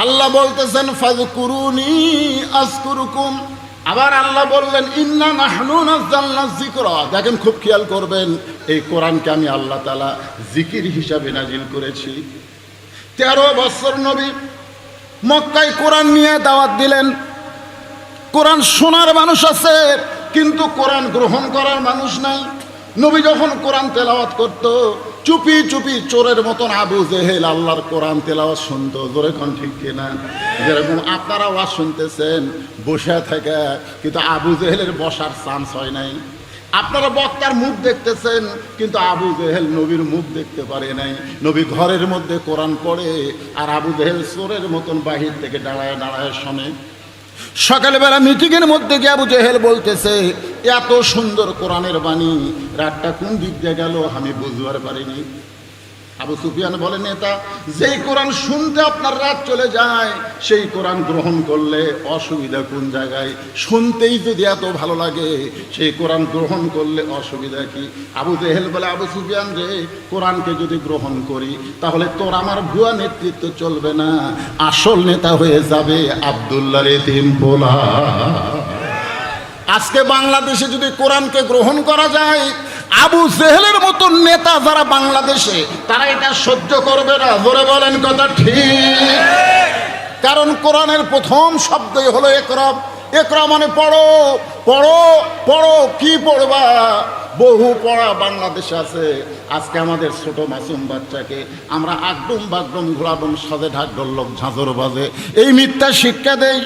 আল্লাহ বলতেছেন ফাযকুরুনি আযকুরুকুম। আবার আল্লাহ বললেন ইন্না নাহনু নাযালনা যিকরা। দেখেন খুব খেয়াল করবেন, এই কোরআনকে আমি আল্লাহ তাআলা জিকির হিসাবে নাজিল করেছি। 13 বছর নবী মক্কায় কোরআন নিয়ে দাওয়াত দিলেন। কোরআন শোনার মানুষ আছে, কিন্তু কোরআন গ্রহণ করার মানুষ নাই। নবী যখন কোরআন তেলাওয়াত করত, চুপি চুপি চোরের মতন আবু জেহেল আল্লাহর কোরআন তেলাওয়াত শুনতো। জোরে কোন ঠিক কিনা? যেরকম আপনারা ওয়াজ শুনতেছেন বসে থেকে, কিন্তু আবু জেহেলের বসার চান্স হয় নাই। আপনারা বক্তার মুখ দেখতেছেন, কিন্তু আবু জেহেল নবীর মুখ দেখতে পারে নাই। নবী ঘরের মধ্যে কোরআন পড়ে, আর আবু জেহেল চোরের মতন বাহির থেকে দাঁড়ায় দাঁড়ায় শোনে। সকালবেলা মিটিংয়ের মধ্যে গিয়ে আবু জেহেল বলতেছে, এত সুন্দর কোরআনের বাণী, রাতটা কোন দিক দিয়ে গেল আমি বুঝবার পারিনি। আবু সুফিয়ান বলে, নেতা, যেই কোরআন শুনতে আপনার রাত চলে যায়, সেই কোরআন গ্রহণ করলে অসুবিধা কোন জায়গায়? শুনতেই যদি এত ভালো লাগে, সেই কোরআন গ্রহণ করলে অসুবিধা কি? আবু জেহেল বলে, আবু সুফিয়ান রে, কোরআনকে যদি গ্রহণ করি তাহলে তোর আমার ভুয়া নেতৃত্ব চলবে না, আসল নেতা হয়ে যাবে আব্দুল্লাহর এতিম পোলা। আজকে বাংলাদেশে যদি কোরআনকে গ্রহণ করা যায়, আবু জেহেলের মতন নেতা যারা বাংলাদেশে, তারা এটা সহ্য করবে না। জোরে বলেন কথা ঠিক? কারণ কোরআনের প্রথম শব্দই হলো ইকরা। ইকরা মানে পড়ো, পড়ো, পড়ো। কি পড়বা? বহু পড়া বাংলাদেশে আছে। আজকে আমাদের ছোট মাসুম বাচ্চাকে আমরা আগডুম বাগডুম ঘোড়াডুম সাজে ঢাক ঢোলক ঝাঁঝর বাজে এই মিথ্যা শিক্ষা দেই।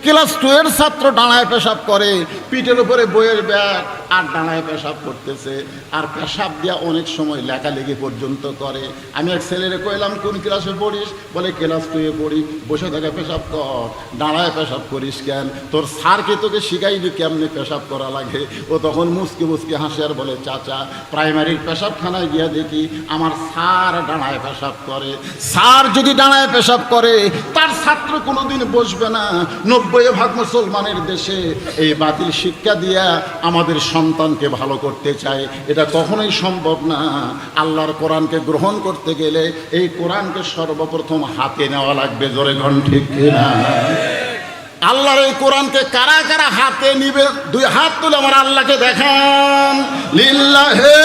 ক্লাস 2 এর ছাত্র ডানায় পেশাব করে, পিঠের উপরে বইয়ের ব্যাগ, আর ডানায় পেশাব করতেছে, আর পেশাব দিয়া অনেক সময় লেখালেখি পর্যন্ত করে। আমি এক ছেলেরে কইলাম, কোন ক্লাসে পড়িস? বলে ক্লাস 2 এ পড়ি। বসে থেকে পেশাব কর, ডানায় পেশাব করিস কেন? তোর স্যারকে তোকে শিখাইবি কেমনে পেশাব করা লাগে। ও তখন মুসকি মুসকি হাসে আর বলে, চাচা, প্রাইমারির পেশাবখানায় গিয়া দেখি আমার স্যার ডানায় পেশাব করে। স্যার যদি ডানায় পেশাব করে, তার ছাত্র কোনোদিন বসবে না। 90% মুসলমানের দেশে এই বাতিল শিক্ষা দিয়া আমাদের সন্তানকে ভালো করতে চায়, এটা কখনোই সম্ভব না। আল্লাহর কোরআনকে গ্রহণ করতে গেলে এই কোরআনকে সর্বপ্রথম হাতে নেওয়া লাগবে। জোরে কোন ঠিক কিনা? আল্লাহর এই কোরআনকে কারা কারা হাতে নিবে? 2 হাত তুলে আমার আল্লাহকে দেখান। লিল্লাহি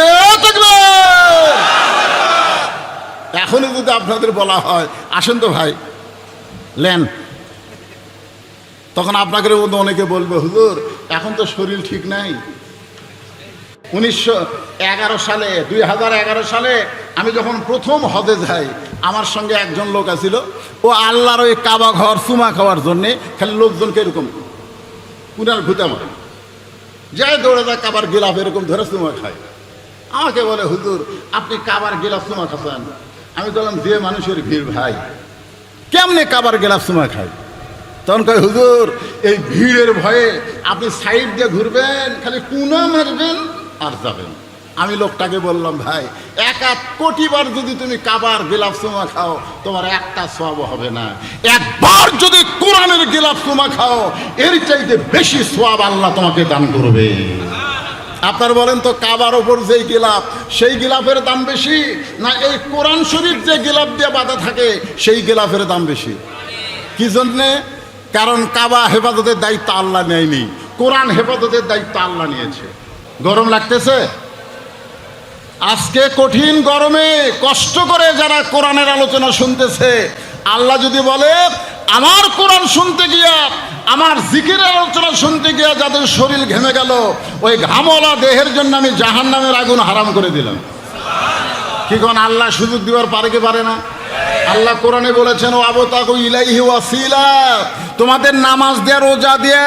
তাকবীর। এখনই যদি আপনাদের বলা হয়, আসেন তো ভাই লেন, তখন আপনাদের মধ্যে অনেকে বলবে, হুজুর এখন তো শরীর ঠিক নাই। 2011 সালে আমি যখন প্রথম হজে যাই, আমার সঙ্গে একজন লোক আছিল। ও আল্লাহর ওই কাবা ঘর চুমা খাওয়ার জন্যে খালি লোকজনকে এরকম কুনার ঘুতে মারে, যাই দৌড়ে যায় কাবার গিলাফ এরকম ধরে চুমা খায়। আমাকে বলে, হুজুর আপনি কাবার গিলাফ চুমা খাচ্ছেন? আমি বললাম, যে মানুষের ভিড় ভাই, কেমনে কাবার গিলাফ চুমা খায়? তখন কয়, হুজুর এই ভিড়ের ভয়ে আপনি সাইড দিয়ে ঘুরবেন, খালি কুনা মারবেন আর যাবেন। আমি লোকটাকে বললাম, ভাই 1 কোটি বার যদি তুমি কাবার গিলাফ চুমা খাও, তোমার একটা সওয়াব হবে না। একবার যদি কোরআনের গিলাফ চুমা খাও, এর চাইতে বেশি সওয়াব আল্লাহ তোমাকে দান করবে। আপনার বলেন তো, কাবার ওপর যেই গিলাফ, সেই গিলাফের দাম বেশি, না এই কোরআন শরীফ যে গিলাফ দিয়ে বাঁধা থাকে সেই গিলাফের দাম বেশি? কি জন্যে? কারণ কাবা হেফাজতের দায়িত্ব আল্লাহ নেয়নি, কোরআন হেফাজতের দায়িত্ব আল্লাহ নিয়েছে। গরম লাগতেছে? আজকে কঠিন গরমে কষ্ট করে যারা কোরআনের আলোচনা শুনতেছে, আল্লাহ যদি বলে আমার কোরআন শুনতে গিয়া, আমার জিকিরের আলোচনা শুনতে গিয়া যাদের শরীর ঘেমে গেল, ওই ঘামওয়ালা দেহের জন্য আমি জাহান্নামের আগুন হারাম করে দিলাম। কি কোন আল্লাহ সুযোগ দিবার পারে কি পারে না? আল্লাহ কোরআনে বলেছেন, ও আবতাগু ইলাইহি ওয়াসিলা, তোমাদের নামাজ দিয়ে রোজা দিয়ে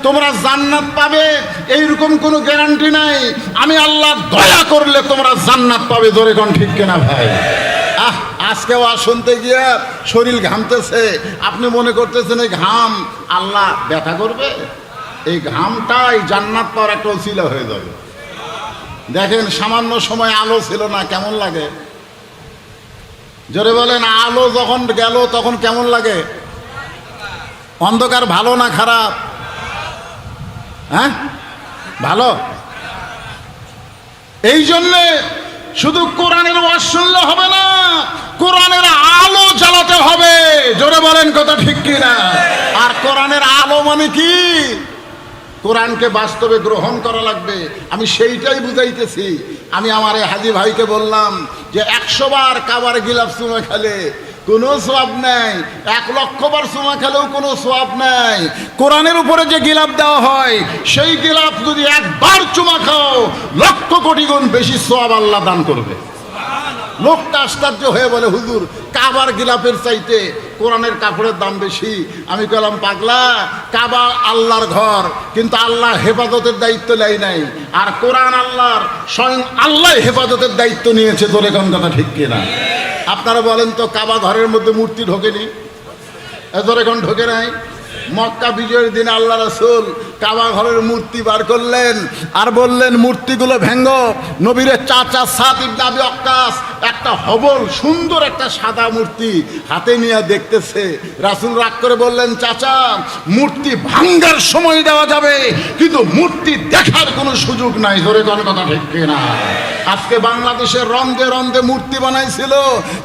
তোমরা জান্নাত পাবে এইরকম কোনো গ্যারান্টি নাই। আমি আল্লাহ দয়া করলে তোমরা জান্নাত পাবে। জোরে কোন ঠিক কিনা ভাই? আজকে ওয়াজ শুনতে গিয়ে শরীর ঘামতেছে, আপনি মনে করতেছেন এই ঘাম আল্লাহ ব্যথা করবে? এই ঘামটাই জান্নাত পাওয়ার একটা ওসিলা হয়ে যাবে। দেখেন সামান্য সময় আলো ছিল না, কেমন লাগে? জোরে বলেন, আলো যখন গেল তখন কেমন লাগে? অন্ধকার ভালো না খারাপ? হ্যাঁ, ভালো। এই জন্যে শুধু কোরআনের ওয়াজ শুনলে হবে না, কোরআনের আলো জ্বালাতে হবে। জোরে বলেন কথা ঠিক কিনা? আর কোরআনের আলো মানে কি? কোরআনকে বাস্তবে গ্রহণ করা লাগবে। আমি সেইটাই বুঝাইতেছি। আমি আমার এই হাজি ভাইকে বললাম যে 100 বার কাবার গিলাফ চুমা খেলে কোনো সোয়াব নাই, 1 লক্ষ বার চুমা খেলেও কোনো সোয়াব নাই। কোরআনের উপরে যে গিলাফ দেওয়া হয় সেই গিলাফ যদি 1 বার চুমা খাও, লক্ষ কোটি গুণ বেশি সোয়াব আল্লাহ দান করবে। লোকটা আশ্চর্য হয়ে বলে, হুজুর কাবার গিলাফের চাইতে কোরআনের কাপড়ের দাম বেশি। আমি বললাম, পাগলা, কাবা আল্লাহর ঘর, কিন্তু আল্লাহ হেফাজতের দায়িত্ব নেয় নাই। আর কোরআন আল্লাহর, স্বয়ং আল্লাহ হেফাজতের দায়িত্ব নিয়েছে। তোরে কোন কথা ঠিক কিনা? আপনারা বলেন তো, কাবা ঘরের মধ্যে মূর্তি ঢোকেনি? এত এখন ঢোকে নাই? মক্কা বিজয়ের দিন আল্লাহ রাসূল কাবা ঘরের মূর্তি বার করলেন আর বললেন, মূর্তিগুলো ভেঙ্গো। নবীর চাচা সাদ ইবনে আবি ওয়াক্কাস একটা হবল সুন্দর একটা সাদা মূর্তি হাতে নিয়ে দেখতেছে। রাসূল রাগ করে বললেন, চাচা, মূর্তি ভাঙ্গার সময় দেওয়া যাবে, কিন্তু মূর্তি দেখার কোনো সুযোগ নাই। ধরে কোন কথা ঠিক কিনা? আজকে বাংলাদেশের রন্ধে রন্ধে মূর্তি বানাইছিল,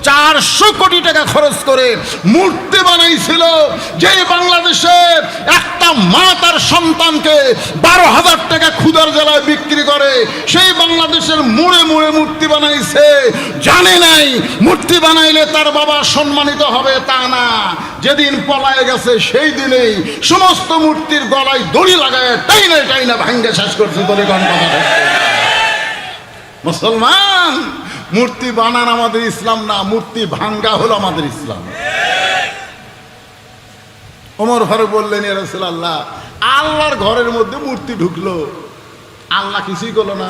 400 কোটি টাকা খরচ করে মূর্তি বানাইছিল। যে বাংলাদেশে একটা মা তার সন্তানকে 12,000 টাকা ক্ষুধার জ্বালায় বিক্রি করে, সেই বাংলাদেশের মোড়ে মোড়ে মূর্তি বানাইছে। জানে নাই মূর্তি বানাইলে তার বাবা সম্মানিত হবে, তা না। যেদিন পলায় গেছে সেই দিনেই সমস্ত মূর্তির গলায় দড়ি লাগায় টাইনা টাইনা ভাঙ্গে শেষ করছে। তোরে কোন কথা? মুসলমান, মূর্তি বানান আমাদের ইসলাম না, মূর্তি ভাঙ্গা হলো আমাদের ইসলাম। ওমর ফারুক বললেন, ইয়া রাসূলুল্লাহ, আল্লাহর ঘরের মধ্যে মূর্তি ঢুকলো, আল্লাহ কিছুই করলো না।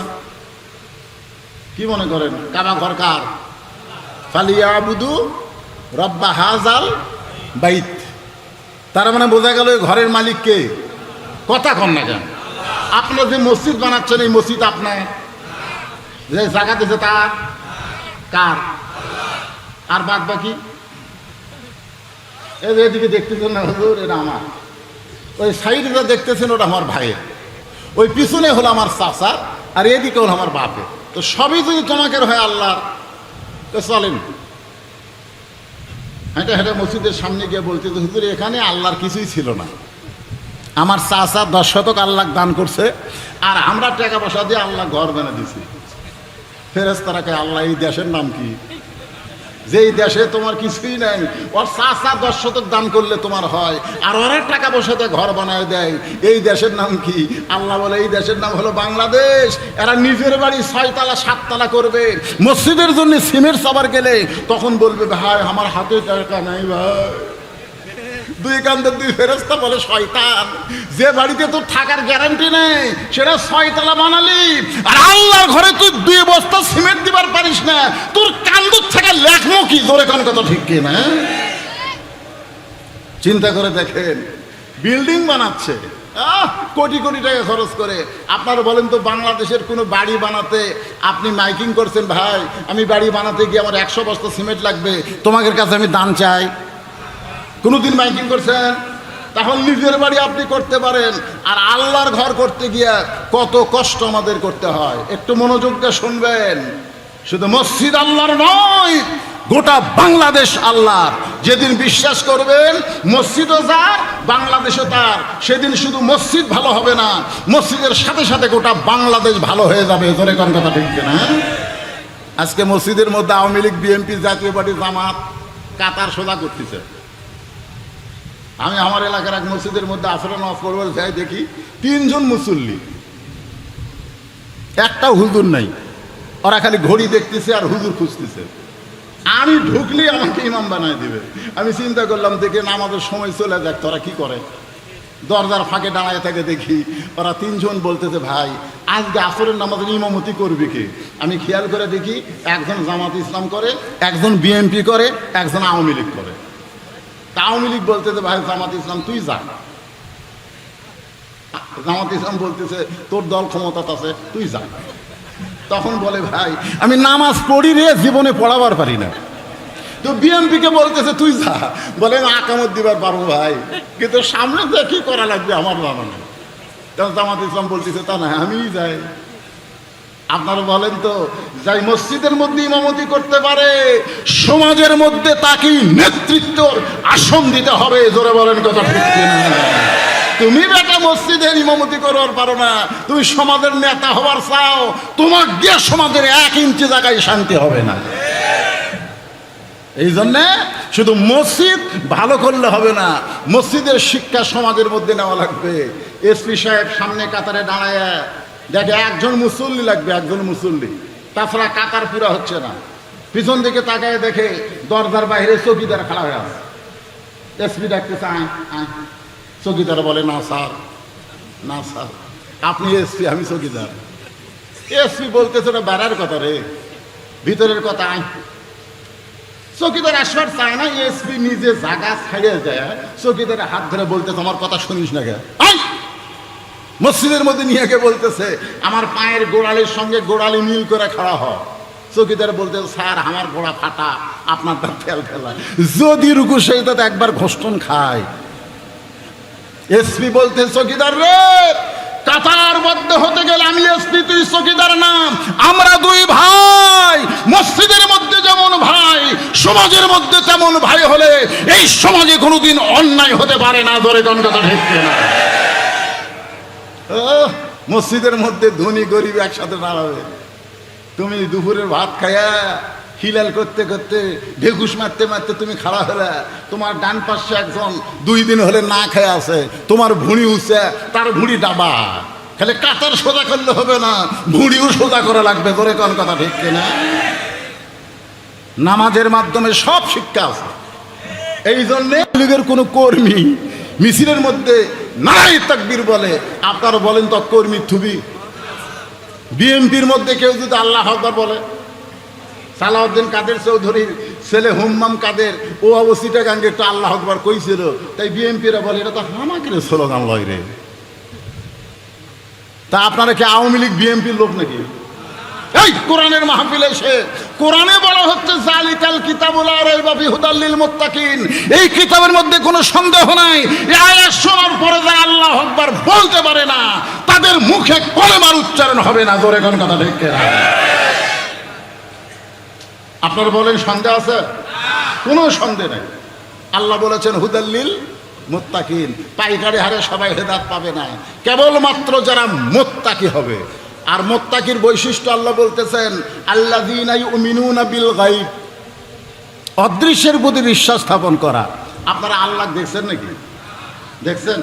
কি মনে করেন কাবা ঘর কার? ফালিয়াবুদু রাব্বা হাযাল বাইত। তার মানে বোঝা গেল ঘরের মালিক কে? কথা কন না কেন? আপনারা যে মসজিদ বানাচ্ছেন, এই মসজিদ আপনার, যে জায়গা দিয়েছে তার, কার? আর বাদ বাকি এদিকে দেখতেছেন না হুজুর, এটা আমার। ওই সাইডে যা দেখতেছেন ওটা আমার ভাইয়ের, ওই পিছনে হলো আমার চাচার, আর এদিকে হলো আমার বাপের। তো সবই যদি তোমাকে হয় আল্লাহর, তো চলেন। হেঁটে হেঁটে মসজিদের সামনে গিয়ে বলতে, হুজুর এখানে আল্লাহর কিছুই ছিল না, আমার চাচা 10 শতক আল্লাহ দান করছে, আর আমরা টাকা পয়সা দিয়ে আল্লাহ ঘর বানিয়ে দিছি। ফেরেশতারা কয়, আল্লাহ এই দেশের নাম কি? যেই দেশে তোমার কিছুই নাই, ওর চাচা 10 শতক দান করলে তোমার হয়, আর ওরা টাকা পয়সাতে ঘর বানায় দেয়, এই দেশের নাম কি? আল্লাহ বলে, এই দেশের নাম হলো বাংলাদেশ। এরা নিজের বাড়ি 6 তলা 7 তলা করবে, মসজিদের জন্য সিমেন্ট সাবার গেলে তখন বলবে, ভাই আমার হাতে টাকা নাই ভাই। দুই কান্দে দুই ফেরেশতা বলে, শয়তান, যে বাড়িতে তোর থাকার গ্যারান্টি নেই সেটা 6 তলা বানালি, আর আল্লাহর ঘরে তুই 2 বস্তা সিমেন্ট দিবার পারিস না, তোর কান্দুর থেকে লেখমো কি? জোরে কোন কথা ঠিক কি না? চিন্তা করে দেখেন, বিল্ডিং বানাচ্ছে কোটি কোটি টাকা খরচ করে। আপনারা বলেন তো, বাংলাদেশের কোনো বাড়ি বানাতে আপনি মাইকিং করছেন, ভাই আমি বাড়ি বানাতে গিয়ে আমার 100 বস্তা সিমেন্ট লাগবে, তোমাদের কাছে আমি দান চাই? কোনোদিন মাইকিং করছেন? তাহলে নিজের বাড়ি আপনি করতে পারেন, আর আল্লাহর ঘর করতে গিয়ে কত কষ্ট আমাদের করতে হয়। একটু মনোযোগ দিয়ে শুনবেন। শুধু মসজিদ আল্লাহর নয়, গোটা বাংলাদেশ আল্লাহর। যেদিন বিশ্বাস করবেন মসজিদও যার, বাংলাদেশও তার, সেদিন শুধু মসজিদ ভালো হবে না, মসজিদের সাথে সাথে গোটা বাংলাদেশ ভালো হয়ে যাবে। জোরে কোন কথা ঠিক না? আজকে মসজিদের মধ্যে আওয়ামী লীগ, বিএনপি, জাতীয় পার্টি, জামাত কাতার সোজা করতেছে। আমি আমার এলাকার এক মসজিদের মধ্যে আসরে নামাজ পড়বার যাই, দেখি 3 জন মুসল্লি, একটা হুজুর নাই। ওরা খালি ঘড়ি দেখতেছে আর হুজুর খুঁজতেছে। আমি ঢুকলেই আমাকে ইমাম বানায় দিবে। আমি চিন্তা করলাম, দেখে নামাজের সময় চলে যাক, তোরা কি করে? দরজার ফাঁকে দাঁড়ায় থাকে, দেখি ওরা 3 জন বলতেছে, ভাই আজকে আসরের নামাজের ইমামতি করবি কে? আমি খেয়াল করে দেখি, একজন জামাত ইসলাম করে, একজন বিএনপি করে, একজন আওয়ামী লীগ করে। আওয়ামী লীগ বলতেছে, ভাই জামাত ইসলাম তুই যা। জামাত ইসলাম বলতেছে, তোর দল ক্ষমতা আছে, তুই যা। তখন বলে, ভাই আমি নামাজ পড়ি রে, জীবনে পড়াবার পারি না। তো বিএনপিকে বলতেছে, তুই যা। বলে, আমি আকামত দিবার পারবো ভাই, কিন্তু সামনে যে কি করা লাগবে আমার জানা নেই। তখন জামাত ইসলাম বলতেছে, তা না আমিই যাই। আপনারা বলেন তো, যাই মসজিদের মধ্যে ইমামতি করতে পারে সমাজের মধ্যে তাকে নেতৃত্বর আসন দিতে হবে। জোরে বলেন কথা ঠিক কিনা? তুমি বেটা মসজিদের ইমামতি করবার পারো না, তুমি সমাজের নেতা হওয়ার চাও, তোমার দিয়ে সমাজের 1 ইঞ্চি জায়গায় শান্তি হবে না। এই জন্যে শুধু মসজিদ ভালো করলে হবে না, মসজিদের শিক্ষা সমাজের মধ্যে নেওয়া লাগবে। এসপি সাহেব সামনে কাতারে দাঁড়ায় দেখে একজন মুসল্লি লাগবে, একজন মুসল্লি, তাছাড়া কাতার পুরা হচ্ছে না। পিছন দিকে তাকায় দেখে দরজার বাইরে চৌকিদার খাড়া হয়ে আছে। এসপি ডাকতেছে, আয় আয়। চৌকিদার বলে, না স্যার, না স্যার, আপনি এসপি, আমি চৌকিদার। এসপি বলতেছে, ওটা বেড়ার কথা রে, ভিতরের কথা, আয়। চৌকিদার আসবার চায় না, এসপি নিজে জায়গা ছাড়িয়ে যায়, চৌকিদারের হাত ধরে বলতেছে, আমার কথা শুনিস না গে। মসজিদের মধ্যে নিয়ে গিয়ে বলতেছে, আমার পায়ের গোড়ালির সঙ্গে গোড়ালি মিল করে খাড়া হয়। চৌকিদার বলতেছে, স্যার আমার গোড়া ফাটা, আপনার তার তেল ফেলা, যদি রুকু সেইটা একবার ঘোষণ খায়। এসপি বলতে, চৌকিদার রে, কাতার বদ্ধ হতে গেলে আমি এসপি, তুই চৌকিদার নাম, আমরা 2 ভাই। মসজিদের মধ্যে যেমন ভাই, সমাজের মধ্যে তেমন ভাই হলে এই সমাজে কোনোদিন অন্যায় হতে পারে না। ধরে কথা ঠিক না? মসজিদের মধ্যে ধনী গরিব একসাথে দাঁড়াবে। তুমি দুপুরের ভাত খায়া হিলাল করতে করতে ঢেকুশ মারতে মারতে তুমি খাড়া হলে, তোমার ডান পাশে একজন 2 দিন হলে না খেয়ে আছে, তোমার ভুঁড়ি উঠছে, তার ভুঁড়ি ডাবা। খালি কাতার সোজা করলে হবে না, ভুঁড়িও সোজা করা লাগবে। করে কোন কথা ঠিক কিনা? নামাজের মাধ্যমে সব শিক্ষা আছে। এই জন্যে লীগের কোনো কর্মী মিছিলের মধ্যে নারায়ে তাকবীর বলে, আপনারা বলেন তো কর্মী থুবি? বিএনপির মধ্যে কেউ যদি আল্লাহু আকবার বলে, সালাউদ্দিন কাদের চৌধুরীর ছেলে হুম্মাম কাদের, ও অবস্থিটা গাঙ্গে একটু আল্লাহু আকবার কইছিল, তাই বিএনপিরা বলে এটা তো হামাকের স্লোগান লয় রে। তা আপনারা কি আওয়ামী লীগ বিএনপির লোক নাকি? এই কোরআনের মাহফিলে এসে কোরআনে বলা হচ্ছে, জালিকাল কিতাবুল লা রাইবা ফিহি হুদাল লিল মুত্তাকিন, এই কিতাবের মধ্যে কোনো সন্দেহ নাই। এই আয়াত শোনার পরে যারা আল্লাহু আকবার বলতে পারে না, তাদের মুখে কলেমার উচ্চারণ হবে না। জোরে কোন কথা ঠিক কিনা? আপনারা বলেন সন্দেহ আছে? কোনো সন্দেহ নেই। আল্লাহ বলেছেন হুদাল লিল মুত্তাকিন, পাইকারি হারে সবাই হেদায়েত পাবে না, কেবলমাত্র যারা মুত্তাকি হবে। আর মুত্তাকির বৈশিষ্ট্য আল্লাহ বলতেছেন, আল্লাযীনা ইউমিনুনা বিল গায়ব, অদৃশ্যের প্রতি বিশ্বাস স্থাপন করা। আপনারা আল্লাহ দেখছেন নাকি? দেখছেন?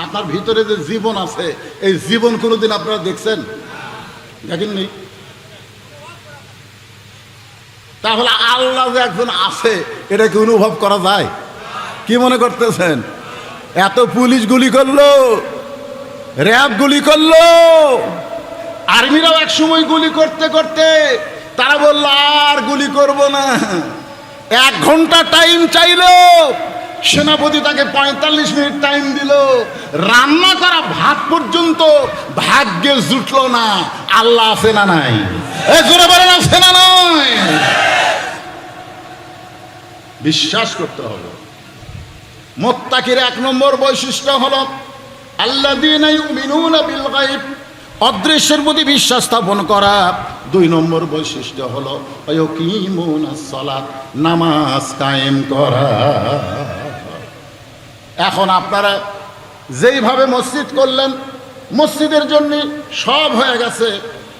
আপনার ভিতরে যে জীবন আছে, এই জীবন কোনোদিন আপনারা দেখছেন? দেখেননি? তাহলে আল্লাহ যে একজন আছে, এটা কি অনুভব করা যায়? কি মনে করতেছেন? এত পুলিশ গুলি করলো, র্যাব গুলি করলো, আর্মিরাও এক সময় গুলি করতে করতে তারা বলল আর গুলি করব না। 1 ঘন্টা টাইম চাইলো, সেনাপতি তাকে 45 মিনিট টাইম দিল। রান্না করা ভাত পর্যন্ত ভাগ্যে জুটলো না। আল্লাহ আছে না নাই? জোরে বলেন আছে না নাই? বিশ্বাস করতে হবে। মুত্তাকির 1 নম্বর বৈশিষ্ট্য হলো আল্লাযীনা ইউমিনুনা বিল গায়ব, অদৃশ্যের প্রতি বিশ্বাস স্থাপন করা। 2 নম্বর বৈশিষ্ট্য হলো ইয়াকিমুনাস সালাত, নামাজ কায়েম করা। এখন আপনারা যেইভাবে মসজিদ করলেন, মসজিদের জন্য সব হয়ে গেছে,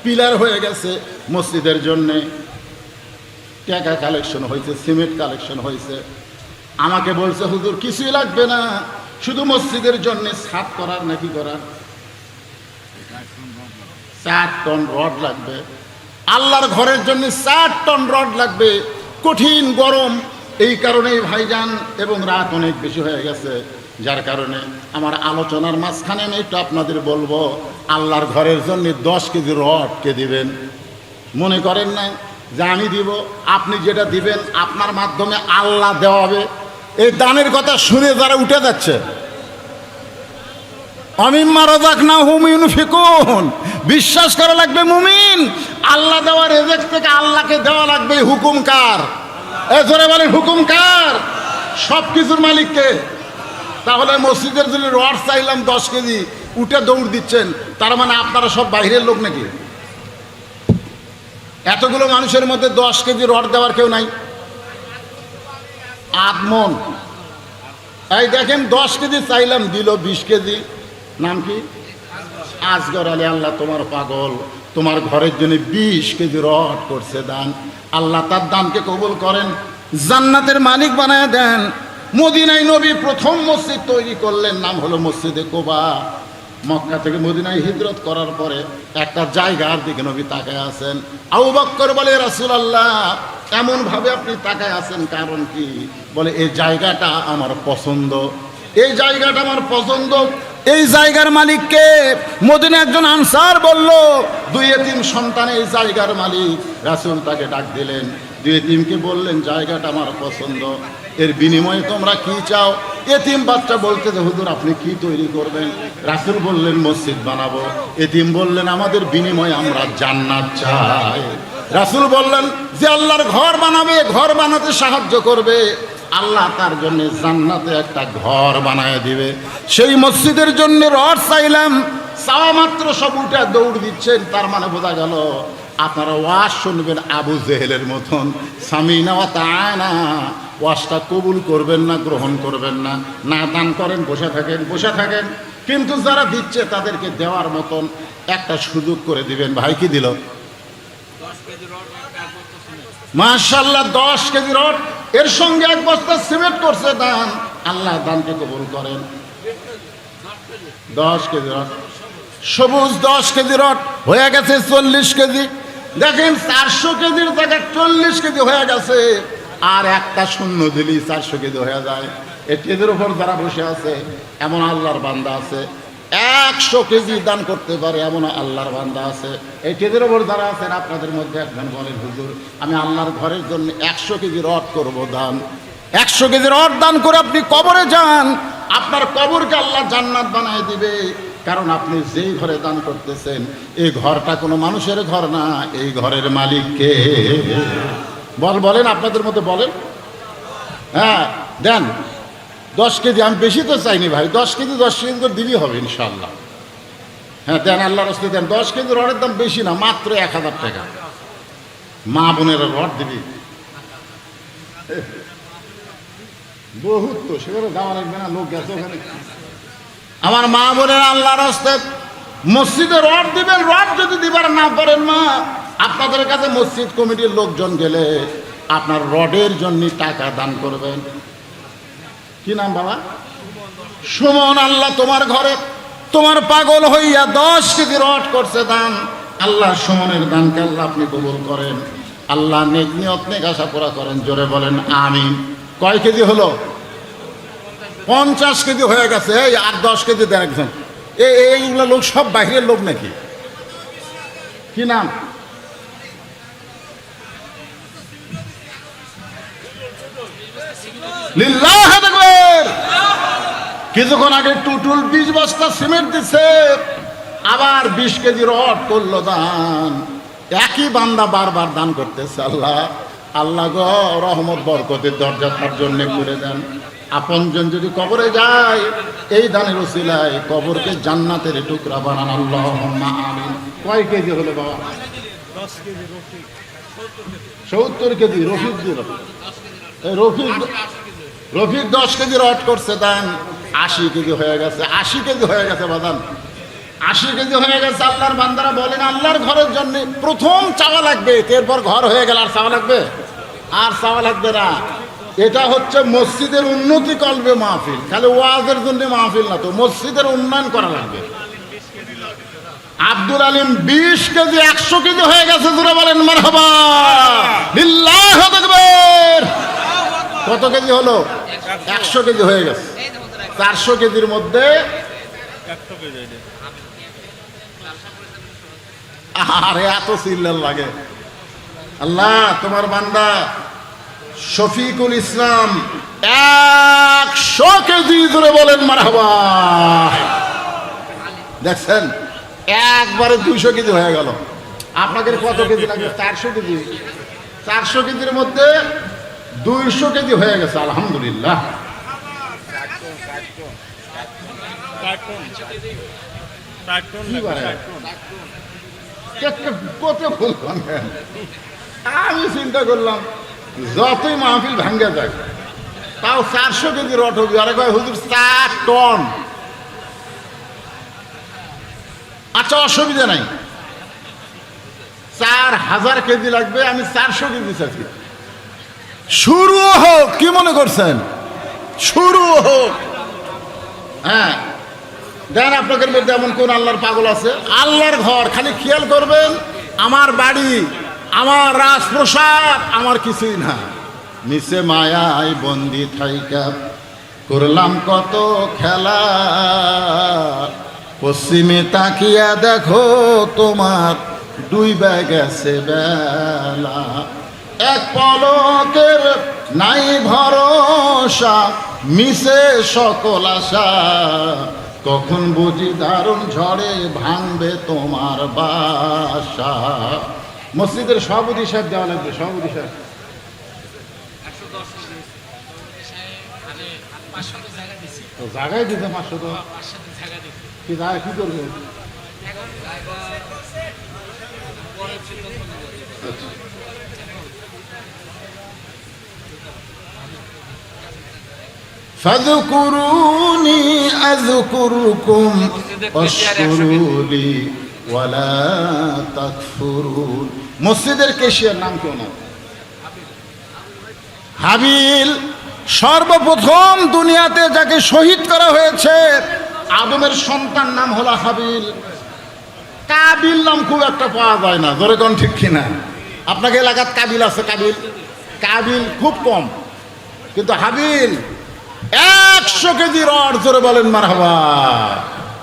পিলার হয়ে গেছে, মসজিদের জন্যে টাকা কালেকশন হয়েছে, সিমেন্ট কালেকশন হয়েছে। আমাকে বলছে হুজুর কিছুই লাগবে না, শুধু মসজিদের জন্য ছাদ করার নাকি করার 4 টন রড লাগবে। আল্লাহর ঘরের জন্য 4 টন রড লাগবে। কঠিন গরম, এই কারণেই ভাইজান, এবং রাত অনেক বেশি হয়ে গেছে, যার কারণে আমার আলোচনার মাঝখানে আমি একটু আপনাদের বলবো, আল্লাহর ঘরের জন্য 10 কেজি রড কে দিবেন? মনে করেন না যে আমি দিব, আপনি যেটা দিবেন আপনার মাধ্যমে আল্লাহ দেওয়া হবে। এই দানের কথা শুনে যারা উঠে যাচ্ছে, অমিম্মা রাযাকনাহুম ইউনফিকুন, বিশ্বাস করা লাগবে মুমিন, আল্লাহ দেওয়া রিজিক থেকে আল্লাহকে দেওয়া লাগবে। হুকুম কার? জোরে বলেন হুকুম কার? সব কিছুর মালিককে। তাহলে মসজিদের জন্য রড চাইলাম 10 কেজি, উঠে দৌড় দিচ্ছেন, তার মানে আপনারা সব বাইরের লোক নাকি? এতগুলো মানুষের মধ্যে 10 কেজি রড দেওয়ার কেউ নাই? আদমন এই দেখেন 10 কেজি চাইলাম, দিল 20 কেজি। নাম কি? আসগর আলী। আল্লাহ তোমার পাগল, তোমার ঘরের জন্য 20 কেজি রড করছে দান। আল্লাহ তার দানকে কবুল করেন, জান্নাতের মালিক বানায় দেন। মদিনায় নবী প্রথম মসজিদ তৈরি করলেন, নাম হলো মসজিদে কোবা। মক্কা থেকে মদিনায় হিজরত করার পরে একটা জায়গার দিকে নবী তাকায় আছেন। আবু বকর বলে, রাসূলুল্লাহ এমন ভাবে আপনি তাকায় আছেন কারণ কি? বলে এই জায়গাটা আমার পছন্দ, এই জায়গাটা আমার পছন্দ। এই জায়গার মালিককে? মদিনা একজন আনসার বলল, 2 এতিম সন্তান এই জায়গার মালিক। রাসূল তাকে ডাক দিলেন, 2 এতিমকে বললেন জায়গাটা আমার পছন্দ, এর বিনিময়ে তোমরা কি চাও? এতিম বাচ্চা বলতে যে হুজুর আপনি কি তৈরি করবেন? রাসূল বললেন মসজিদ বানাবো। এতিম বললেন আমাদের বিনিময়ে আমরা জান্নাত চাই। রাসূল বললেন যে আল্লাহর ঘর বানাবে, ঘর বানাতে সাহায্য করবে, আল্লাহ তার জন্য জান্নাতে একটা ঘর বানায় দিবে। সেই মসজিদের জন্য রড চাইলাম, চাওয়া মাত্র সব উঠে দৌড় দিচ্ছেন। তার মানে বোঝা গেল আপনারা ওয়াজ শুনবেন আবু জেহেলের মতন, সামিনা ওয়া তাআনা, ওয়াজটা কবুল করবেন না, গ্রহণ করবেন না, না দান করেন, বসে থাকেন, বসে থাকেন। কিন্তু যারা দিচ্ছে তাদেরকে দেওয়ার মতন একটা সুযোগ করে দিবেন। ভাই কি দিল? মাশাআল্লাহ 10 কেজি রড, এর সঙ্গে 1 বস্তা সিমেন্ট করছে দান। আল্লাহ দানকে কবুল করেন। 10 কেজি রড, সবুজ 10 কেজি রড হয়ে গেছে 40 কেজি। দেখেন 400 কেজির জায়গায় 40 কেজি হয়ে গেছে। আর একটা শূন্য দিলেই 400 কেজি হয়ে যায়। এই কেজির উপর যারা বসে আছে এমন আল্লাহর বান্দা আছে, 100 কেজি দান করতে পারে এমন আল্লাহর বান্দা আছে। এই কেজির ওপর যারা আছেন আপনাদের মধ্যে একজন বলেন হুজুর আমি আল্লাহর ঘরের জন্য 100 কেজি রড করব দান। 100 কেজি রড দান করে আপনি কবরে যান, আপনার কবরকে আল্লাহ জান্নাত বানায় দিবে। কারণ আপনি যেই ঘরে দান করতেছেন এই ঘরটা কোনো মানুষের ঘর না, এই ঘরের মালিক কে? বলেন আপনাদের মধ্যে বলেন। হ্যাঁ দেন 10 কেজি, আমি বেশি তো চাইনি ভাই, 10 কেজি 10 কেজি করে দিলেই হবে ইনশাআল্লাহ। হ্যাঁ দেন, আল্লাহর রাস্তায় দেন। 10 কেজি রডের দাম বেশি না, মাত্র 1000 টাকা। মা বোনেরা রড দিবি বহুত, তো সেখানে যাওয়া লাগবে না, লোক গেছে ওখানে। আমার মা বোনেরা আল্লাহর রাস্তায় মসজিদে রড দিবেন। রড যদি দিবার না পারেন মা, আপনাদের কাছে মসজিদ কমিটির লোকজন গেলে আপনার রডের জন্য টাকা দান করবেন। কি নাম বাবা? সুমন। আল্লাহ তোমার ঘরে তোমার পাগল হইয়া 10 কেজি রড করছে দান। আল্লাহ সুমনের দানকে আল্লাহ আপনি কবুল করেন। আল্লাহ নেক নিয়ত নেক আশা পুরা করেন। জোরে বলেন আমিন। কয় কেজি হলো? 50 কেজি হয়ে গেছে। এই আর 10 কেজি দেন একজন। এইগুলো লোক সব বাইরের লোক নাকি? কি নাম? লিল্লাহ তাকবীর। কিছুক্ষণ আগে টুটুল 20 বস্তা সিমেন্ট দিচ্ছে, আবার 20 কেজি রড করলো দান। একই বান্দা বারবার দান করতেছে। আল্লাহ আল্লাহ গো রহমত বরকতের দরজা তার জন্য করে দেন। আপনজন যদি কবরে যায় এই দানের ওসিলায় কবরকে জান্নাতের টুকরা বানান। আল্লাহুম্মা আমিন। কয় কেজি হলো বাবা? 10 KG. 70 KG. Rafiq 10 KG rod করছে দান। 80 কেজি হয়ে গেছে। 80 কেজি হয়ে গেছে বাদান, 80 কেজি হয়ে গেছে। আল্লাহর বান্দারা বলেন আল্লাহর ঘরের জন্য প্রথম চাওয়া লাগবে, এরপর ঘর হয়ে গেল আর চাওয়া লাগবে? আর চাওয়া লাগবে না। এটা হচ্ছে মসজিদের উন্নতি করবে মাহফিল, খালি ওয়াজের জন্য মাহফিল না, তো মসজিদের উন্নয়ন করা লাগবে। আব্দুল আলিম 20 কেজি 100 কেজি হয়ে গেছে। জোরে বলেন মারহাবা। লিল্লাহু তাকবীর। কত কেজি হলো? 100 কেজি হয়ে গেছে। 400 কেজির মধ্যে আরে এত সিল্লার লাগে। আল্লাহ তোমার বান্দা শফিকুল ইসলাম 100 কেজি। জোরে বলেন মারহাবা। দেখছেন একবারে 200 কেজি হয়ে গেল। আপনাদের কত কেজি লাগবে? 400 কেজি। 400 কেজির মধ্যে 200 কেজি হয়ে গেছে। আলহামদুলিল্লাহ। কত ফুল ভাঙেন। আমি চিন্তা করলাম যতই মাহফিল ভাঙ্গে যায় তাও 400 কেজি রড হবে। আরে কয় হুজুর 4 টন। আচ্ছা অসুবিধা নাই, 4000 কেজি লাগবে, আমি 400 কেজি চাচ্ছি। শুরু হোক, কি মনে করছেন? শুরু হোক। হ্যাঁ দেন, আপনাদের মধ্যে এমন কোন আল্লাহর পাগল আছে? আল্লাহর ঘর, খালি খেয়াল করবেন আমার বাড়ি, আমার রাজপ্রসাদ আমার কিছুই না। নিচে মায়ায় বন্দি থাইকা করলাম কত খেলা, পশ্চিমে তাকিয়া দেখো তোমার ডুইবা গেছে বেলা। এক পলকের নাই ভরসা, মিশে সকল আশা, কখন বুঝি দারুণ ঝড়ে ভাঙবে তোমার বাসা। মসজিদের সভাপতি সাহেব দেওয়া লাগবে, সভাপতি সাহেব। তো জায়গায় দিতে 500 তো কি জায়গা কি করবে? ফাযকুরুনি আযকুরকুম ওয়াশকুরুলি ওয়ালা তাকফুরুন। মসজিদের কেশিয়ার নাম কেউ না, হাবিল। সর্বপ্রথম দুনিয়াতে যাকে শহীদ করা হয়েছে আদমের সন্তান নাম হলো হাবিল। কাবিল নাম খুব একটা পাওয়া যায় না, ধরে কোন ঠিক কিনা? আপনাকে এলাকার কাবিল আছে? কাবিল কাবিল খুব কম, কিন্তু হাবিল 100 কেজি রড। জোরে বলেন মারহাবা।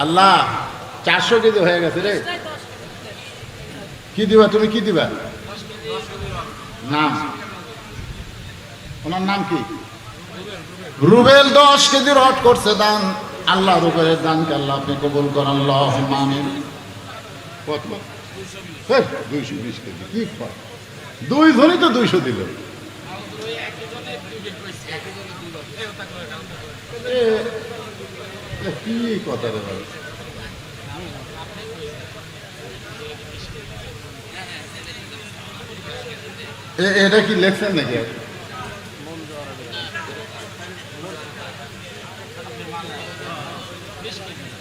আল্লাহ 400 কেজি হয়ে গেছে রে। কি দিবা তুমি, কি দিবা? নাম, ওনার নাম কি? রুবেল 10 কেজি রড করছে দান। আল্লাহ রুবেলের দানকে আল্লাহ আপনি কবুল করেন, আল্লাহুম্মা আমিন। কত? 220 কেজি। কি দুইজনই তো 200 দিল। কি কথা রে ভাই? এটা কি লেখছেন নাকি?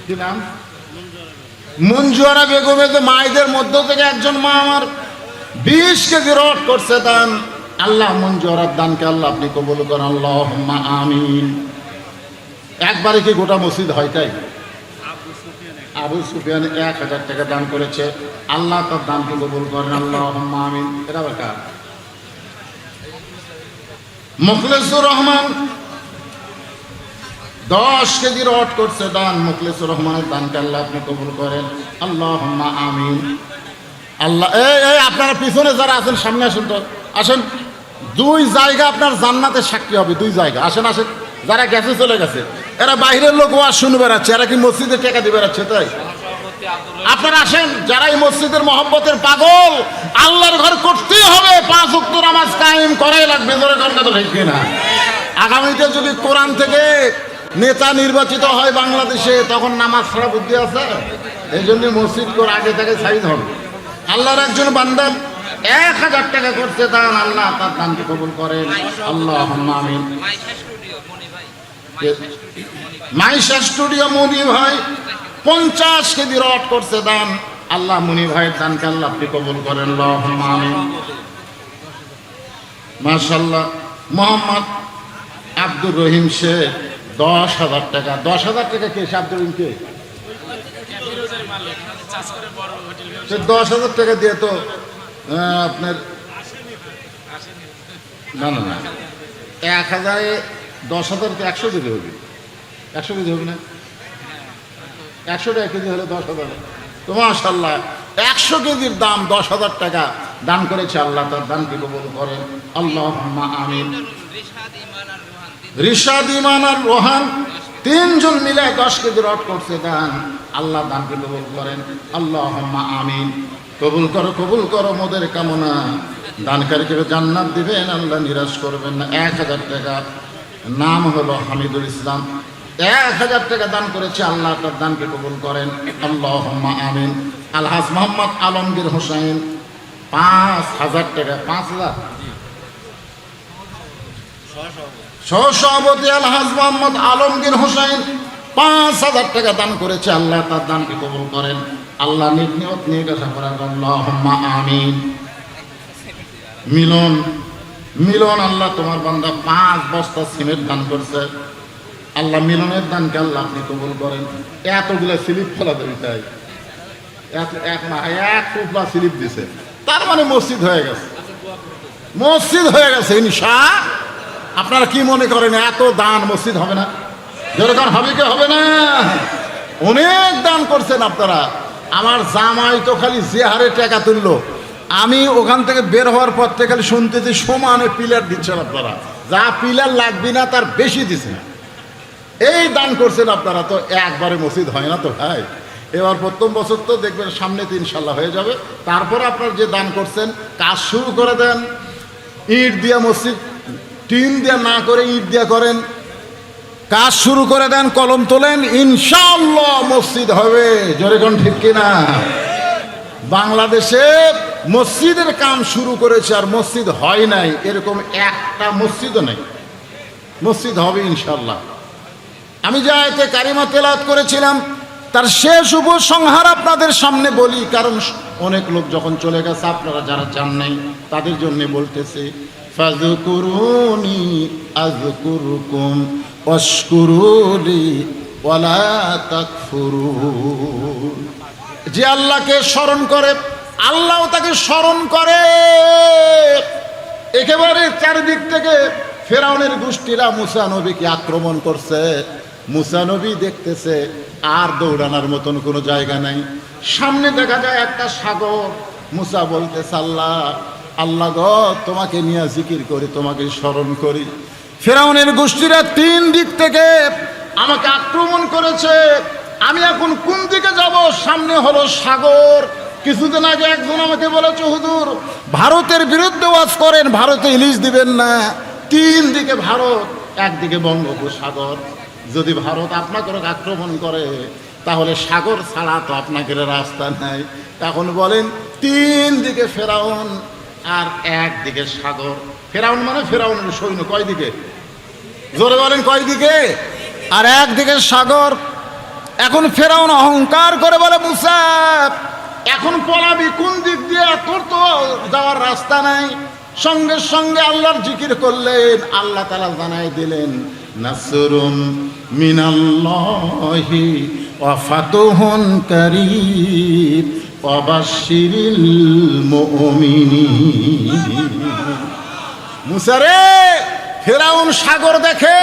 কি নাম? মঞ্জুয়ারা বেগমের মায়েদের মধ্য থেকে একজন মা আমার 20 কেজি রড করছে দান। আল্লাহ মঞ্জুয়ারার দানকে আল্লাহ আপনি কবুল করেন, আল্লাহুম্মা আমিন। একবারে কি গোটা মসজিদ হয় তাই? আবু সুফিয়ান 1000 টাকা দান করেছে, আল্লাহ তার দানকে কবুল করেন, আল্লাহুম্মা আমিন। এটা আবার কার? মুখলেসুর রহমান 10 কেজি রড করছে দান। মুখলেসুর রহমানের দানকে আল্লাহ আপনি কবুল করেন, আল্লাহুম্মা আমিন। আল্লাহ এই আপনারা পিছনে যারা আছেন সামনে আসেন তো, আসেন। 2 জায়গা আপনার জান্নাতের সাক্ষী হবে, 2 জায়গা। আসেন আসেন, যারা গেছে চলে গেছে, এরা বাইরের লোক ওয়াজ শুনে বেড়াচ্ছে, এরা কি মসজিদে টাকা দিয়ে বেড়াচ্ছে? তাই আপনারা আসেন, যারা এই মসজিদের মহব্বতের পাগল, আল্লাহর ঘর করতেই হবে, 5 ওয়াক্ত নামাজ কায়েম করাই লাগবে। ধরে কথা তো ঠিক না? আগামীতে যদি কোরআন থেকে নেতা নির্বাচিত হয় বাংলাদেশে, তখন নামাজ ছাড়া বুদ্ধি আছে? এই জন্য মসজিদ করে আগে থেকে সাইজ হবে। আল্লাহর একজন বান্দা 1000 টাকা করছে দান, আল্লাহ তার দানকে কবুল করেন, আল্লাহুম্মা আমিন। মাইশা স্টুডিও মনি ভাই 50 কেজি রড করছে দান, আল্লাহ মনি ভাইয়ের দানকে আল্লাহ আপনি কবুল করেন, আল্লাহুম্মা আমিন। মাশাআল্লাহ। মোহাম্মদ আব্দুর রহিম শেখ 10,000 টাকা। 10,000 টাকা কে? আব্দুর রহিম কে? 10,000 টাকা দিয়ে তো আপনার না না না 1000-এ 10,000 100 কেজি হবে। 100 কেজি হবে না? 100 টাকা কেজি হলে 10,000। তো মাশাআল্লাহ 100 কেজির দাম 10,000 টাকা দান করেছে, আল্লাহ তার দানকে কবুল করেন, আল্লাহুম্মা আমিন। রিশাদ ইমান আর রোহান 3 জন মিলে 10 কেজি রড করছে দান, আল্লাহ দানকে কবুল করেন, আল্লাহুম্মা আমিন। কবুল করো, কবুল করো মোদের কামনা। দানকারীকে জান্নাত দিবেন, আল্লাহ নিরাশ করবেন না। 1000 টাকা। নাম হলো হামিদুল ইসলাম, 1000 টাকা দান করেছে, আল্লাহ তার দানকে কবুল করেন, আল্লাহুম্মা আমিন। আলহাজ মোহাম্মদ আলমগীর হোসেন 5000 টাকা, 5000 সহসভাপতি আলহাজ মোহাম্মদ আলমগীর হোসেন 5000 টাকা দান করেছে, আল্লাহ তার দানকে কবুল করেন। আল্লাহ নিয়ত নিয়ে গেছে করেন, আল্লাহুম্মা আমিন। মিলন আল্লাহ তোমার বান্দা 5 বস্তা সিমেন্ট দান করছে, আল্লাহ মিলনের দানকে আল্লাহ আপনি কবুল করেন। এতগুলো স্লিপ ফেলা দেবে তাই এক টুকরা স্লিপ দিছে, তার মানে মসজিদ হয়ে গেছে ইনশাআল্লাহ। আপনারা কি মনে করেন এত দান মসজিদ হবে না? যেরকম হবে কি হবে না? অনেক দান করছেন আপনারা। আমার জামাই তো খালি যে হারে টাকা তুললো, আমি ওখান থেকে বের হওয়ার পর থেকে খালি শুনতেছি সমানে পিলার দিচ্ছেন আপনারা, যা পিলার লাগবে না তার বেশি দিচ্ছেন। এই দান করছেন আপনারা, তো একবারে মসজিদ হয় না তো ভাই। এবার প্রথম বছর তো দেখবেন, সামনে তো ইনশাল্লাহ হয়ে যাবে। তারপরে আপনারা যে দান করছেন কাজ শুরু করে দেন। ইট দিয়া মসজিদ, টিন দিয়া না করে ইট দিয়া করেন, কাজ শুরু করে দেন, কলম তোলেন, ইনশাআল্লাহ মসজিদ হবে। জোরে কোন ঠিক কিনা? বাংলাদেশে মসজিদের কাম শুরু করেছে আর মসজিদ হয় নাই, এরকম একটা মসজিদও নেই। মসজিদ হবে ইনশাআল্লাহ। আমি যে আয়াতে কারিমা তেলাওয়াত করেছিলাম তার শেষ উপসংহার আপনাদের সামনে বলি, কারণ অনেক লোক যখন চলে গেছে, আপনারা যারা জান নাই তাদের জন্য বলতেছে, ফাযকুরুনি আযকুরুকুম ওয়াশকুরুলি ওয়ালা তাকফুরুন। যে আল্লাহকে স্মরণ করে আল্লাহ তাকে স্মরণ করে। একেবারে চারিদিক থেকে ফেরাউনের গোষ্ঠীরা মুসা নবীকে আক্রমণ করছে। মুসা নবী দেখতেছে আর দৌড়ানোর মতন কোনো জায়গা নাই। সামনে দেখা যায় একটা সাগর। মুসা বলতেছে, আল্লাহ গো, তোমাকে নিয়ে জিকির করি, তোমাকে স্মরণ করি। ফেরাউনের গোষ্ঠীরা 3 দিক থেকে আমাকে আক্রমণ করেছে, আমি এখন কোন দিকে যাব? সামনে হলো সাগর। কিছুদিন আগে একজন আমাকে বলেছে, হুজুর ভারতের বিরুদ্ধে ওয়াজ করেন, ভারতে ইলিশ দিবেন না। 3 দিকে ভারত, একদিকে বঙ্গোপসাগর। যদি ভারত আপনাকে আক্রমণ করে তাহলে সাগর ছাড়া তো আপনাকে রাস্তা নাই। এখন বলেন 3 দিকে ফেরাউন আর একদিকে সাগর। ফেরাউন মানে ফেরাউনের সৈন্য কয় দিকে? জোরে বলেন কয় দিকে? আর একদিকে সাগর। এখন ফেরাউন অহংকার করে বলে, মুসা এখন পলাবি কোন দিক দিয়ে? তোর তো যাওয়ার রাস্তা নাই। সঙ্গে সঙ্গে আল্লাহর জিকির করলেন, আল্লাহ তাআলা জানাই দিলেন, নাসরুম মিনাল্লাহি ওয়া ফাতুহুন কারীব ওয়া বাশশিরিল মুমিনিন। মুসা রে, ফেরাউন সাগর দেখে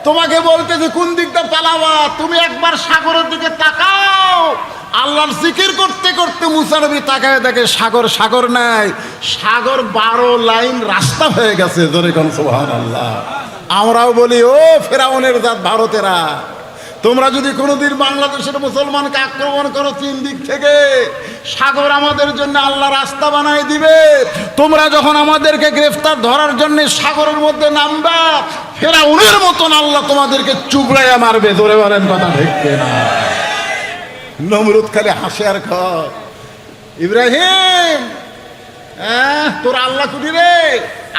তোমাকে বলতে যে কোন দিকটা পালাবা, তুমি একবার সাগরের দিকে তাকাও। আল্লাহর জিকির করতে করতে মুসা নবী তাকায় দেখে সাগর নাই, সাগর 12 লাইন রাস্তা হয়ে গেছে। জোরে কোন সুবহানাল্লাহ। আমরাও বলি, ও ফেরাউনের জাত ভারতেরা, তোমরা যদি কোনোদিন বাংলাদেশের মুসলমানকে আক্রমণ করো 3 দিক থেকে, সাগর আমাদের জন্য আল্লাহ রাস্তা বানাই দিবে। তোমরা যখন আমাদেরকে গ্রেফতার ধরার জন্য সাগরের মধ্যে নামবা, ফেরাউনের মতন আল্লাহ তোমাদেরকে চুবড়াইয়া মারবে। ধরে বলেন কথা ঠিক না? নমরুদ খালি হাসে আর কয়, ইব্রাহিম তোর আল্লাহ কুটি রে,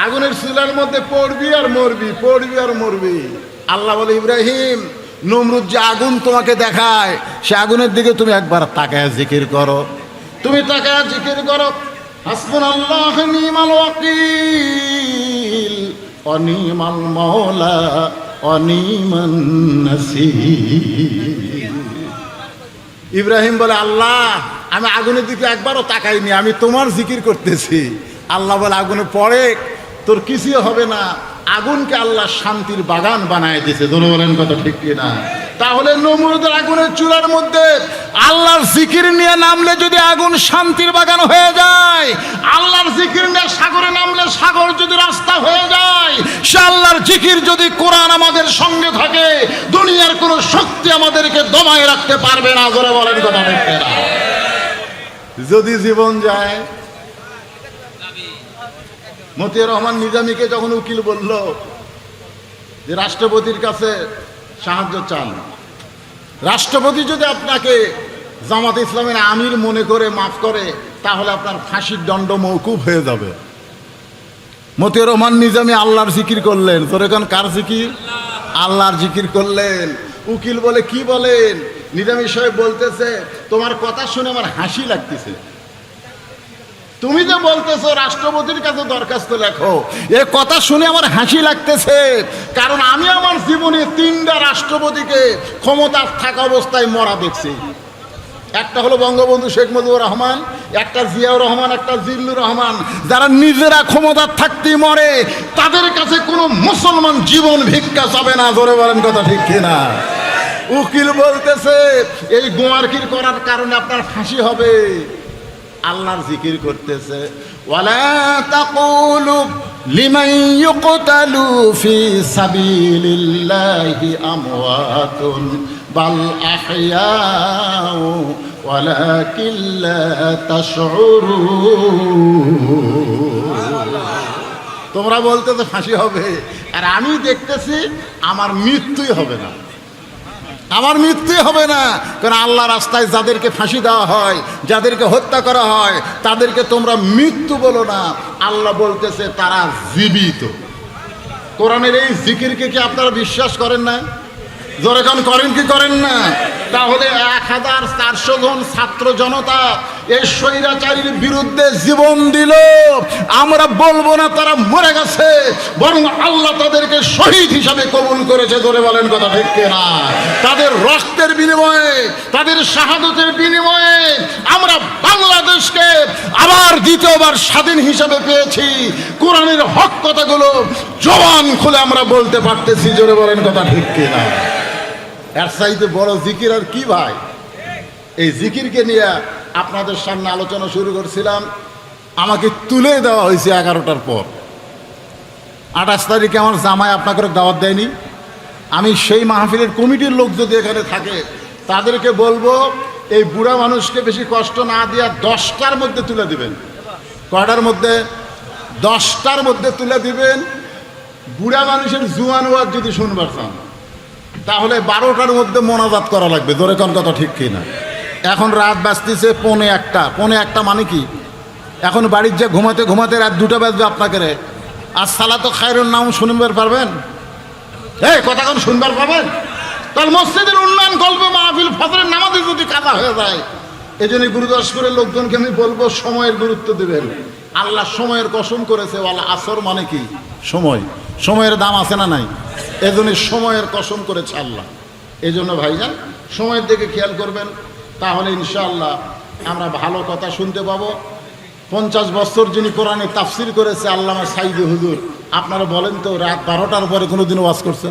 আগুনের চুলার মধ্যে পড়বি আর মরবি, পড়বি আর মরবি। আল্লাহ বলে, ইব্রাহিম নমরুদ যে আগুন তোমাকে দেখায়, সে আগুনের দিকে তুমি একবার তাকায় জিকির করো। তুমি তাকায় জিকির করো, হাসবুনাল্লাহু নি'মাল ওয়াকিল ওয়া নি'মাল মাওলা ওয়া নি'মান নাসীর। ইব্রাহিম বলে, আল্লাহ আমি আগুনের দিকে একবারও তাকাইনি, আমি তোমার জিকির করতেছি। আল্লাহ বলে, আগুনে পড়ে তোর কিছুই হবে না। আগুনকে আল্লাহ শান্তির বাগান বানায় দিয়েছে। ধরে বলেন কথা ঠিক কিনা? তাহলে নমরুদের আগুনের চুলার মধ্যে আল্লাহর জিকির নিয়ে নামলে যদি আগুন শান্তির বাগান হয়ে যায়, আল্লাহর জিকির নিয়ে সাগরে নামলে সাগর যদি রাস্তা হয়ে যায়, সে আল্লাহর জিকির যদি কোরআন আমাদের সঙ্গে থাকে, দুনিয়ার কোনো শক্তি আমাদেরকে দমায় রাখতে পারবে না। ধরে বলেন কথা ঠিক কিনা? যদি জীবন যায়, মতিয়ার রহমান নিজামীকে যখন উকিল বলল যে রাষ্ট্রপতির কাছে সাহায্য চান। রাষ্ট্রপতি যদি আপনাকে জামাত ইসলামের আমির মনে করে মাফ করে, তাহলে আপনার ফাঁসির দণ্ড মওকুফ হয়ে যাবে। মতিউর রহমান নিজামী আল্লাহর জিকির করলেন, তোরে কোন কার জিকির? আল্লাহর জিকির করলেন। উকিল বলে কি বলেন? নিজামী সাহেব বলতেছে, তোমার কথা শুনে আমার হাসি লাগতেছে। তুমি যে বলতেছো রাষ্ট্রপতির কাছে দরখাস্ত লেখো, এ কথা শুনে আমার হাসি লাগতেছে। কারণ আমি আমার জীবনে 3টা রাষ্ট্রপতিকে ক্ষমতা থাকা অবস্থায় মরা দেখছি। একটা হলো বঙ্গবন্ধু শেখ মুজিবুর রহমান, একটা জিয়াউর রহমান, একটা জিল্লুর রহমান। যারা নিজেরা ক্ষমতা থাকতেই মরে, তাদের কাছে কোনো মুসলমান জীবন ভিক্ষা চাবে না। ধরে বলেন কথা ঠিক কিনা? উকিল বলতেছে এই গোয়ারকির করার কারণে আপনার ফাঁসি হবে। আল্লাহর জিকির করতেছে, ওয়ালা তাকুলু লিমান ইউকতালু ফি সাবিলিল্লাহি আমওয়াতুন বাল আহইয়াউ ওয়ালাকিন লা তাশউরুন। তোমরা বলতেছো ফাঁসি হবে, আর আমি দেখতেছি আমার মৃত্যুই হবে না, আমার মৃত্যু হবে না। কারণ আল্লাহ রাস্তায় যাদেরকে ফাঁসি দেওয়া হয়, যাদেরকে হত্যা করা হয়, তাদেরকে তোমরা মৃত্যু বলো না, আল্লাহ বলতেছে তারা জীবিত। কোরআনের এই জিকিরকে কি আপনারা বিশ্বাস করেন না? জোরে কান করেন কি করেন না? তাহলে 1400 জন ছাত্র জনতা এই স্বৈরাচারীর বিরুদ্ধে জীবন দিল, আমরা বলবো না তারা মরে গেছে, বরং আল্লাহ তাদেরকে শহীদ হিসাবে কবুল করেছে। ধরে বলেন কথা ঠিক কিনা? তাদের রক্তের বিনিময়ে, তাদের শাহাদতের বিনিময়ে আমরা বাংলাদেশকে আবার দ্বিতীয়বার স্বাধীন হিসাবে পেয়েছি। কোরআনের হক কথাগুলো জবান খুলে আমরা বলতে পারতেছি। জোরে বলেন কথা ঠিক কিনা? এর চাইতে বড় জিকির আর কি ভাই? এই জিকিরকে নিয়ে আপনাদের সামনে আলোচনা শুরু করছিলাম, আমাকে তুলে দেওয়া হয়েছে 11টার পর। 28 তারিখে আমার জামাই আপনাকে দাওয়াত দেয়নি। আমি সেই মাহফিলের কমিটির লোক যদি এখানে থাকে, তাদেরকে বলবো এই বুড়া মানুষকে বেশি কষ্ট না দিয়া 10টার মধ্যে তুলে দিবেন। কয়টার মধ্যে? 10টার মধ্যে তুলে দিবেন। বুড়া মানুষের জুয়ান ওয়াজ যদি শুনবার চান, তাহলে 12টার মধ্যে মোনাজাত করা লাগবে। ধরে কোন কথা ঠিক কিনা? এখন রাত বাজতেছে 1:45। 1:45 মানে কি? এখন বাড়ির যে ঘুমাতে ঘুমাতে রাত 2টা বাজবে আপনাকে। আর সালাতো খায়রুন নাম শুনবার পারবেন? এই কথা কোন শুনবার পাবেন? তাহলে মসজিদের উন্নয়ন করবে, মাহফিল ফজরের নামাজে যদি কাজা হয়ে যায়। এই জন্য গুরুদাসপুরের লোকজনকে আমি বলবো সময়ের গুরুত্ব দেবেন। আল্লাহ সময়ের কসম করেছে, ওয়াল আসর মানে কি? সময়। সময়ের দাম আছে না নাই? এজন্য সময়ের কসম করেছে আল্লাহ। এই জন্য ভাইজান সময়ের দিকে খেয়াল করবেন, তাহলে ইনশাআল্লাহ আমরা ভালো কথা শুনতে পাবো। 50 বছর যিনি কোরআনে তাফসির করেছে আল্লামা সাইদি হুজুর, আপনারা বলেন তো রাত 12টার পরে কোনোদিন ওয়াজ করছে?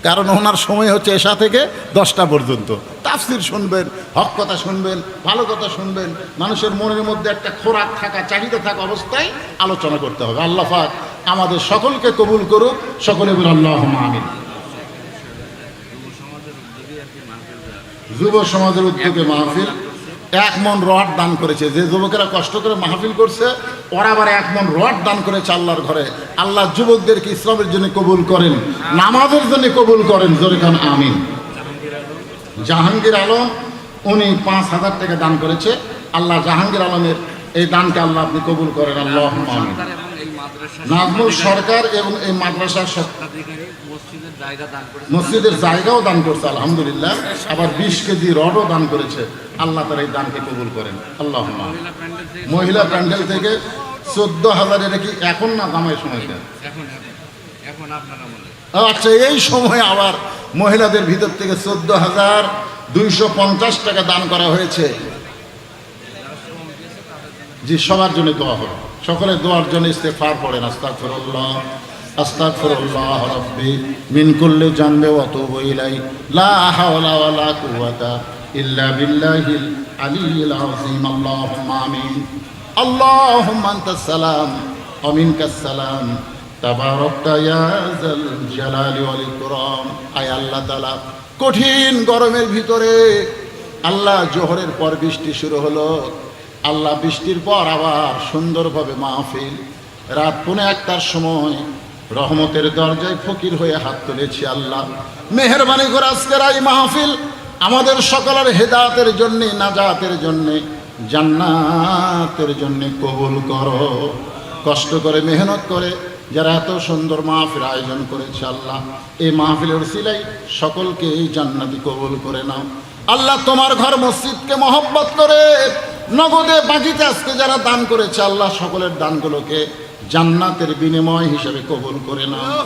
কারণ ওনার সময় হচ্ছে এশা থেকে 10টা পর্যন্ত। তাফসির শুনবেন, হক কথা শুনবেন, ভালো কথা শুনবেন। মানুষের মনের মধ্যে একটা খোরাক থাকা, চাহিদা থাকা অবস্থায় আলোচনা করতে হবে। আল্লাহ পাক আমাদের সকলকে কবুল করুক। সকলে বলুন আল্লাহুম্মা আমিন। যুব সমাজের উদ্যোগে মাহফিল 1 মণ রড দান করেছে। যে যুবকেরা কষ্ট করে মাহফিল করছে, ওরা আবার 1 মণ রড দান করেছে আল্লাহর ঘরে। আল্লাহ যুবকদেরকে ইসলামের জন্য কবুল করেন, নামাজের জন্য কবুল করেন। জোরে খান আমিন। জাহাঙ্গীর আলম উনি 5000 টাকা দান করেছে। আল্লাহ জাহাঙ্গীর আলমের এই দানকে আল্লাহ আপনি কবুল করেন। আল্লাহুম্মা আমিন। নাজমুল সরকার এবং এই মাদ্রাসার মসজিদের জায়গাও দান করছে আলহামদুলিল্লাহ। আবার 20 কেজি রডও দান করেছে। আল্লাহ তার এই দানকে কবুল করেন। আল্লাহুম্মা আমিন। মহিলা প্যান্ডেল থেকে 14,000। এটা কি এখন না জামাই সময়? আচ্ছা, এই সময় আবার মহিলাদের ভিতর থেকে 14,250 টাকা দান করা হয়েছে। জি, সবার জন্য দোয়া হবে। সকলে দোয়ার জন্য ইস্তেগফার পড়েন। আস্তাগফিরুল্লাহ আস্তাগফিরুল্লাহ রাব্বি মিন কুল্লি জামবি ওয়া আতুবু ইলাইহি লা হাওলা ওয়া লা কুওয়াতা ইল্লা বিল্লাহিল আলিয়্যিল আযীম। আল্লাহুম্মা আমিন। আল্লাহুম্মা আনতাস সালাম ওয়া মিনকাস সালাম তাবারাকতা ইয়া যাল জালালি ওয়াল ইকরাম। আয় আল্লাহ তাআলা, কঠিন গরমের ভিতরে আল্লাহ জোহরের পর বৃষ্টি শুরু হলো। আল্লাহ বৃষ্টির পর আবার সুন্দরভাবে মাহফিল। রাত 1:45টার সময় রহমতের দরজায় ফকির হয়ে হাত তুলেছি আল্লাহ। মেহেরবানি করে আজকের এই মাহফিল আমাদের সকলের হেদায়েতের জন্য, নাজাতের জন্য, জান্নাতের জন্য কবুল করো। কষ্ট করে মেহনত করে যারা এত সুন্দর মাহফিল আয়োজন করেছে আল্লাহ, এই মাহফিলের উসিলায় সকলকে এই জান্নাতি কবুল করে নাও আল্লাহ। তোমার ঘর মসজিদকে মহব্বত করে নগদে বাকিতে আজকে যারা দান করেছে আল্লাহ, সকলের দানগুলোকে জান্নাতের বিনিময় হিসেবে কবুল করে নাও।